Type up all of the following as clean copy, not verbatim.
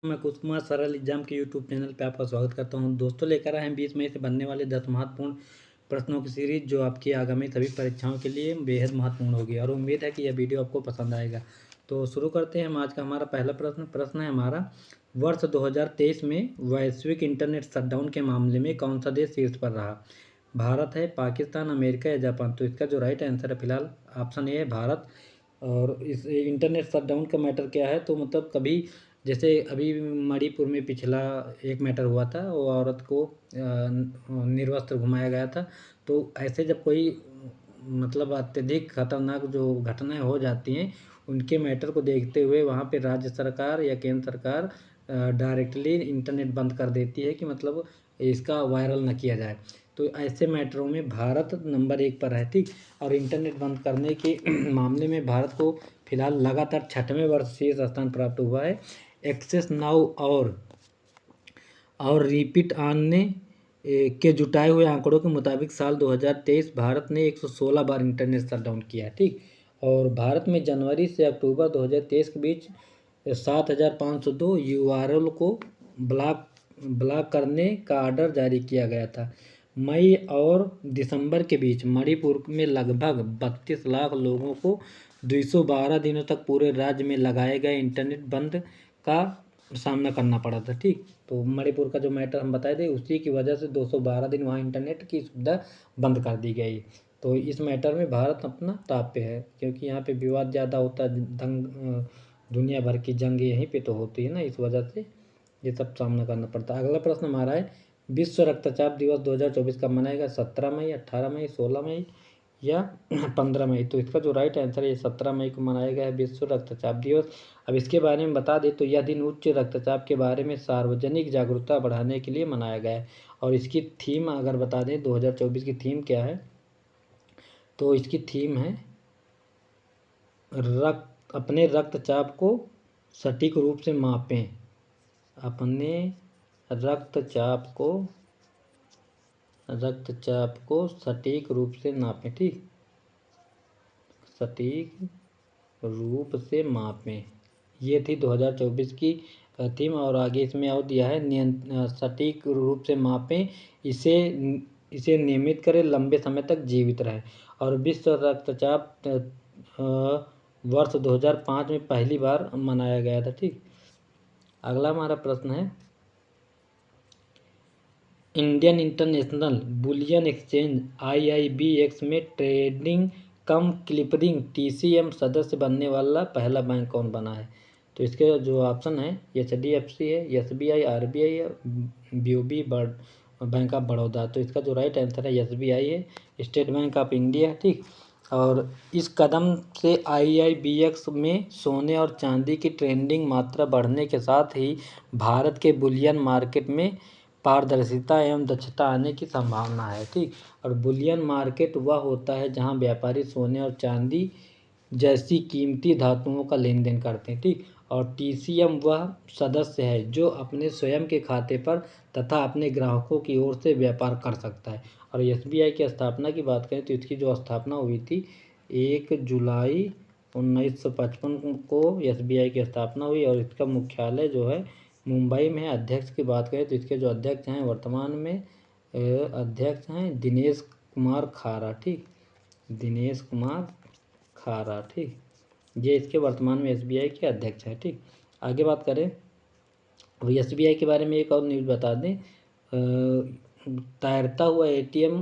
मैं कुछ कुमार सरल एग्जाम के यूट्यूब चैनल पे आपका स्वागत करता हूं। दोस्तों, लेकर आए हैं 20 मई से बनने वाले 10 महत्वपूर्ण प्रश्नों की सीरीज, जो आपकी आगामी सभी परीक्षाओं के लिए बेहद महत्वपूर्ण होगी और उम्मीद है कि यह वीडियो आपको पसंद आएगा। तो शुरू करते हैं हम आज का हमारा पहला प्रश्न है हमारा, वर्ष 2023 में वैश्विक इंटरनेट शटडाउन के मामले में कौन सा देश शीर्ष पर रहा? भारत है, पाकिस्तान, अमेरिका या जापान? तो इसका जो राइट आंसर है फिलहाल ऑप्शन ए है भारत। और इस इंटरनेट शटडाउन का मैटर क्या है, तो मतलब कभी जैसे अभी मणिपुर में पिछला एक मैटर हुआ था, वो औरत को निर्वस्त्र घुमाया गया था। तो ऐसे जब कोई मतलब अत्यधिक खतरनाक जो घटनाएं हो जाती हैं, उनके मैटर को देखते हुए वहाँ पे राज्य सरकार या केंद्र सरकार डायरेक्टली इंटरनेट बंद कर देती है कि मतलब इसका वायरल न किया जाए। तो ऐसे मैटरों में भारत नंबर 1 पर है, ठीक। और इंटरनेट बंद करने के मामले में भारत को फिलहाल लगातार 6वें वर्ष शीर्ष स्थान प्राप्त हुआ है। एक्सेस नाउ और रिपीट ऑन ने के जुटाए हुए आंकड़ों के मुताबिक साल 2023 भारत ने 116 बार इंटरनेट शटडाउन किया है, ठीक। और भारत में जनवरी से अक्टूबर 2023 के बीच 7,502 यूआरएल को ब्लॉक करने का आर्डर जारी किया गया था। मई और दिसंबर के बीच मणिपुर में लगभग 32 लाख लोगों को 212 दिनों तक पूरे राज्य में लगाए गए इंटरनेट बंद का सामना करना पड़ा था, ठीक। तो मणिपुर का जो मैटर हम बताए थे, उसी की वजह से 212 दिन वहाँ इंटरनेट की सुविधा बंद कर दी गई। तो इस मैटर में भारत अपना टॉप पे है, क्योंकि यहाँ पे विवाद ज़्यादा होता है, दुनिया भर की जंग यहीं पे तो होती है ना, इस वजह से ये सब सामना करना पड़ता है। अगला प्रश्न हमारा है, विश्व रक्तचाप दिवस 2024 कब मनाएगा? 17 मई, 18 मई, 16 मई या 15 मई? तो इसका जो राइट आंसर है, ये 17 मई को मनाया गया है विश्व रक्तचाप दिवस। अब इसके बारे में बता दें तो यह दिन उच्च रक्तचाप के बारे में सार्वजनिक जागरूकता बढ़ाने के लिए मनाया गया है। और इसकी थीम अगर बता दें 2024 की थीम क्या है, तो इसकी थीम है अपने रक्तचाप को सटीक रूप से मापें। अपने रक्तचाप को सटीक रूप से नापें, ठीक। सटीक रूप से मापें, ये थी 2024 की थीम। और आगे इसमें और दिया है, सटीक रूप से मापें, इसे नियमित करें, लंबे समय तक जीवित रहें। और विश्व रक्तचाप वर्ष 2005 में पहली बार मनाया गया था, ठीक। अगला हमारा प्रश्न है, Indian international bullion exchange IIBX में ट्रेडिंग कम क्लियरिंग TCM सदस्य बनने वाला पहला बैंक कौन बना है? तो इसके जो ऑप्शन है, HDFC है, SBI, RBI है, BOB बैंक ऑफ बड़ौदा। तो इसका जो राइट आंसर है SBI है, स्टेट बैंक ऑफ इंडिया, ठीक। और इस कदम से IIBX में सोने और चांदी की ट्रेडिंग मात्रा बढ़ने के साथ ही भारत के बुलियन मार्केट में पारदर्शिता एवं दक्षता आने की संभावना है, ठीक। और बुलियन मार्केट वह होता है जहां व्यापारी सोने और चांदी जैसी कीमती धातुओं का लेन देन करते हैं, ठीक। और TCM वह सदस्य है जो अपने स्वयं के खाते पर तथा अपने ग्राहकों की ओर से व्यापार कर सकता है। और SBI की स्थापना की बात करें तो इसकी जो स्थापना हुई थी 1 जुलाई 1955 को SBI की स्थापना हुई। और इसका मुख्यालय जो है मुंबई में है। अध्यक्ष की बात करें तो इसके जो अध्यक्ष हैं वर्तमान में अध्यक्ष हैं दिनेश कुमार खारा, ठीक। दिनेश कुमार खारा, ठीक। ये इसके वर्तमान में SBI के अध्यक्ष हैं, ठीक। आगे बात करें, SBI के बारे में एक और न्यूज़ बता दें, तैरता हुआ ATM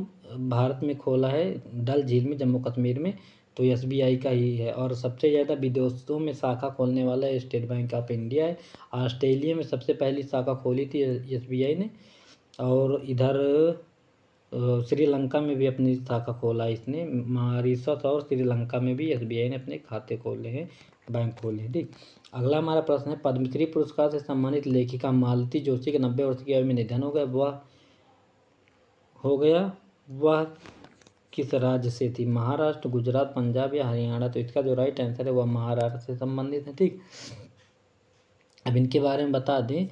भारत में खोला है डल झील में, जम्मू कश्मीर में। तो SBI का ही है। और सबसे ज़्यादा विदेशों में शाखा खोलने वाला स्टेट बैंक ऑफ इंडिया है। ऑस्ट्रेलिया में सबसे पहली शाखा खोली थी SBI ने। और इधर श्रीलंका में भी अपनी शाखा खोला इसने। मॉरिशस और श्रीलंका में भी SBI ने अपने खाते खोले हैं, बैंक खोले हैं, ठीक। अगला हमारा प्रश्न है, पद्मश्री पुरस्कार से सम्मानित लेखिका मालती जोशी के 90 वर्ष की आयु में निधन हो गया। वह किस राज्य से थी? महाराष्ट्र, गुजरात, पंजाब या हरियाणा? तो इसका जो राइट आंसर है वह महाराष्ट्र से संबंधित है, ठीक। अब इनके बारे में बता दें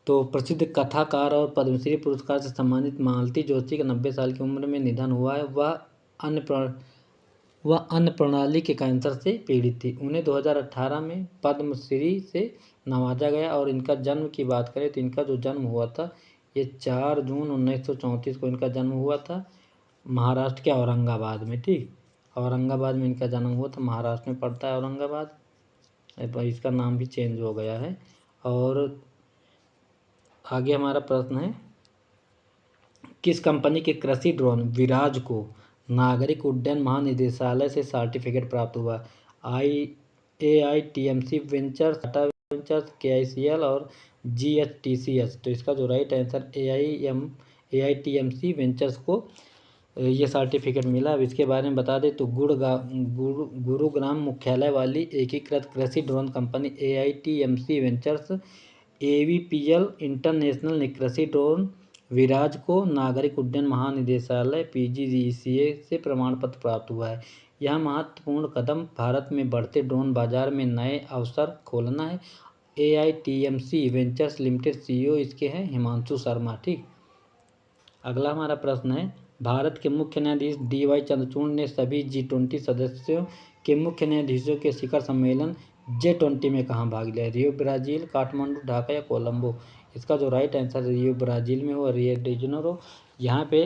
तो प्रसिद्ध कथाकार और पद्मश्री पुरस्कार से सम्मानित मालती जोशी का 90 साल की उम्र में निधन हुआ है। वह अन्य वह अन्न प्रणाली के कैंसर से पीड़ित थी। उन्हें 2018 में पद्मश्री से नवाजा गया। और इनका जन्म की बात करें तो इनका जो जन्म हुआ था ये 4 जून 1934 को इनका जन्म हुआ था महाराष्ट्र के औरंगाबाद में। ठीक, औरंगाबाद में इनका जन्म हुआ था, महाराष्ट्र में पड़ता है औरंगाबाद। इसका नाम भी चेंज हो गया है। और आगे हमारा प्रश्न है, किस कंपनी के कृषि ड्रोन विराज को नागरिक उड्डयन महानिदेशालय से सर्टिफिकेट प्राप्त हुआ? AITMC ventures, Tata ventures, KICL और GHTCS। तो इसका जो राइट आंसर AITMC वेंचर्स को ये सर्टिफिकेट मिला। अब इसके बारे में बता दें तो गुरुग्राम मुख्यालय वाली एकीकृत कृषि drone company AITMC ventures AVPL international ने कृषि ड्रोन विराज को नागरिक उड्डयन महानिदेशालय PGDCA से प्रमाण पत्र प्राप्त हुआ है। यह महत्वपूर्ण कदम भारत में बढ़ते ड्रोन बाजार में नए अवसर खोलना है। AITMC वेंचर्स लिमिटेड CEO इसके हैं हिमांशु शर्मा। ठीक, अगला हमारा प्रश्न है, भारत के मुख्य न्यायाधीश DY चंद्रचूड़ ने सभी G20 सदस्यों के मुख्य न्यायाधीशों के शिखर सम्मेलन J20 में कहाँ भाग लिया? रियो ब्राज़ील, काठमांडू, ढाका या कोलंबो? इसका जो राइट आंसर रियो ब्राज़ील में हो, रियो डी जेनेरो, यहाँ पे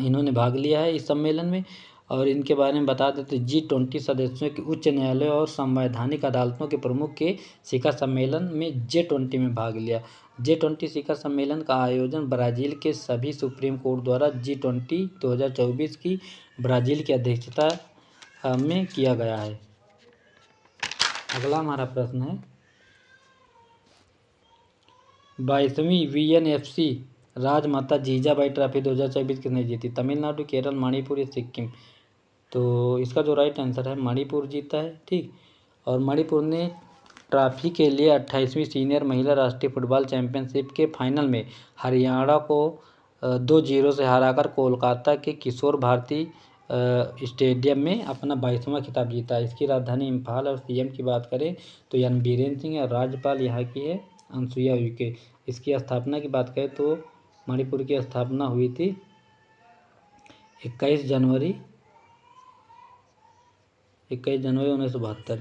इन्होंने भाग लिया है इस सम्मेलन में। और इनके बारे में बता देते G20 सदस्यों के उच्च न्यायालय और संवैधानिक अदालतों के प्रमुख के शिखर सम्मेलन में J20 में भाग लिया। J20 शिखर सम्मेलन का आयोजन ब्राज़ील के सभी सुप्रीम कोर्ट द्वारा G20 2024 की ब्राज़ील की अध्यक्षता में किया गया है। अगला हमारा प्रश्न है, 22वीं VNFC राजमाता जीजाबाई ट्रॉफी 2024 किसने जीती? तमिलनाडु, केरल, मणिपुर या सिक्किम? तो इसका जो राइट आंसर है मणिपुर जीता है। ठीक, और मणिपुर ने ट्रॉफी के लिए 28वीं सीनियर महिला राष्ट्रीय फुटबॉल चैंपियनशिप के फाइनल में हरियाणा को 2-0 से हराकर कोलकाता के किशोर भारती स्टेडियम में अपना 22वां खिताब जीता। इसकी राजधानी इम्फाल। और CM की बात करें तो एन बीरेन सिंह है। राज्यपाल यहाँ की है अनसुईया उइके। इसकी स्थापना की बात करें तो मणिपुर की स्थापना हुई थी 21 जनवरी 1972।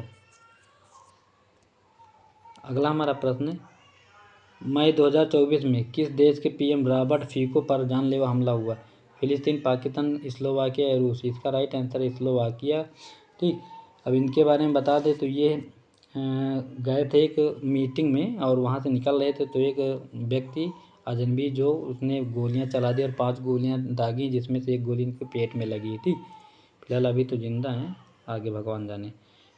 अगला हमारा प्रश्न है, मई 2024 में किस देश के PM रॉबर्ट फीको पर जानलेवा हमला हुआ? फिलिस्तीन, पाकिस्तान, स्लोवाकिया या रूस? इसका राइट आंसर है स्लोवाकिया। ठीक, अब इनके बारे में बता दें तो ये गए थे एक मीटिंग में और वहाँ से निकल रहे थे तो एक व्यक्ति अजनबी जो उसने गोलियां चला दी और 5 गोलियां दागी, जिसमें से एक गोली इनके पेट में लगी थी। फिलहाल अभी तो जिंदा हैं, आगे भगवान जाने।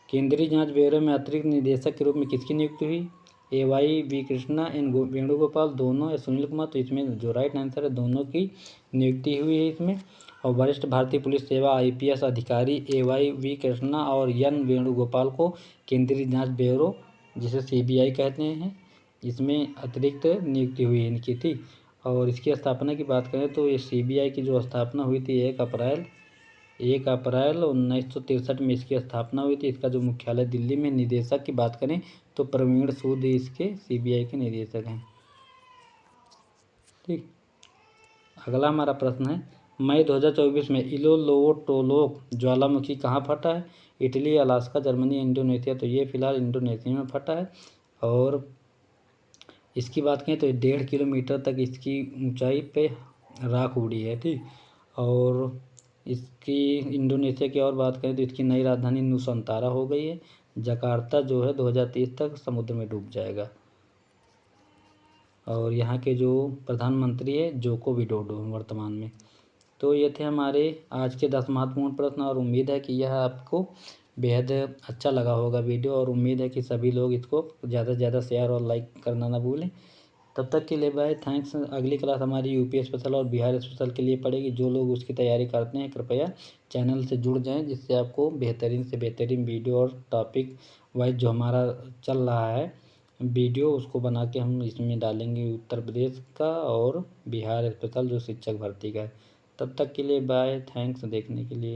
केंद्रीय जांच ब्यूरो में अतिरिक्त निदेशक के रूप में किसकी नियुक्ति हुई? AY कृष्णा एन वेणुगोपाल दोनों या सुनील कुमार? तो इसमें जो राइट आंसर है दोनों की नियुक्ति हुई है इसमें। और वरिष्ठ भारतीय पुलिस सेवा IPS अधिकारी AY कृष्णा और एन वेणुगोपाल को केंद्रीय जांच ब्यूरो जिसे CBI कहते हैं इसमें अतिरिक्त नियुक्ति हुई है इनकी थी। और इसकी स्थापना की बात करें तो ये CBI की जो स्थापना हुई थी 1 अप्रैल 1963 में इसकी स्थापना हुई थी। इसका जो मुख्यालय दिल्ली में। निदेशक की बात करें तो प्रवीण सूद इसके CBI के निदेशक हैं। ठीक, अगला हमारा प्रश्न है, मई 2024 में इलोलोवोटोलोक ज्वालामुखी कहाँ फटा है? Italy, Alaska, Germany, Indonesia? तो ये फिलहाल इंडोनेशिया में फटा है। और इसकी बात करें तो 1.5 किलोमीटर तक इसकी ऊंचाई पे राख उड़ी है। ठीक, और इसकी इंडोनेशिया की और बात करें तो इसकी नई राजधानी नुसंतारा हो गई है। जकार्ता जो है 2030 तक समुद्र में डूब जाएगा। और यहाँ के जो प्रधानमंत्री है जोको विडोडो वर्तमान में। तो ये थे हमारे आज के 10 महत्वपूर्ण प्रश्न और उम्मीद है कि यह आपको बेहद अच्छा लगा होगा वीडियो। और उम्मीद है कि सभी लोग इसको ज़्यादा से ज़्यादा शेयर और लाइक करना ना भूलें। तब तक के लिए बाय, थैंक्स। अगली क्लास हमारी UP स्पेशल और बिहार स्पेशल के लिए पड़ेगी। जो लोग उसकी तैयारी करते हैं कृपया चैनल से जुड़ जाएं, जिससे आपको बेहतरीन से बेहतरीन वीडियो और टॉपिक वाइज जो हमारा चल रहा है वीडियो उसको बना के हम इसमें डालेंगे उत्तर प्रदेश का और बिहार स्पेशल जो शिक्षक भर्ती का है। तब तक के लिए बाय, थैंक्स देखने के लिए।